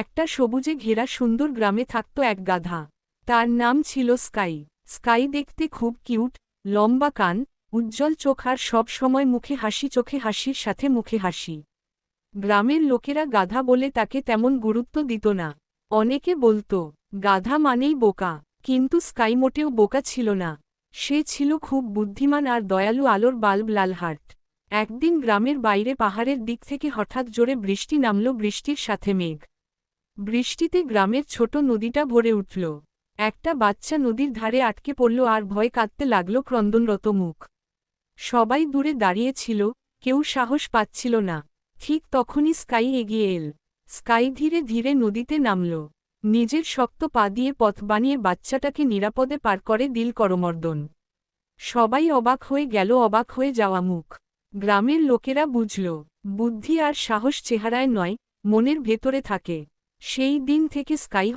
একটা সবুজে ঘেরা সুন্দর গ্রামে থাকত এক গাধা। তার নাম ছিল স্কাই। স্কাই দেখতে খুব কিউট, লম্বা কান, উজ্জ্বল চোখ আর সব সময় মুখে হাসি, চোখে হাসির সাথে মুখে হাসি। গ্রামের লোকেরা গাধা বলে তাকে তেমন গুরুত্ব দিত না। অনেকে বলতো গাধা মানেই বোকা, কিন্তু স্কাই মোটেও বোকা ছিল না। সে ছিল খুব বুদ্ধিমান আর দয়ালু, আলোর বাল্ব লালহাট। একদিন গ্রামের বাইরে পাহাড়ের দিক থেকে হঠাৎ জোরে বৃষ্টি নামল, বৃষ্টির সাথে মেঘ। বৃষ্টিতে গ্রামের ছোট নদীটা ভরে উঠল। একটা বাচ্চা নদীর ধারে আটকে পড়ল আর ভয় কাঁদতে লাগল, ক্রন্দনরত মুখ। সবাই দূরে দাঁড়িয়েছিল, কেউ সাহস পাচ্ছিল না। ঠিক তখনই স্কাই এগিয়ে এল। স্কাই ধীরে ধীরে নদীতে নামল। নিজের শক্ত পা দিয়ে পথ বানিয়ে বাচ্চাটাকে নিরাপদে পার করে দিল করমর্দন। সবাই অবাক হয়ে গেল, অবাক হয়ে যাওয়া মুখ। গ্রামের লোকেরা বুঝল, বুদ্ধি আর সাহস চেহারায় নয়, মনের ভেতরে থাকে। সেই দিন থেকে স্কাই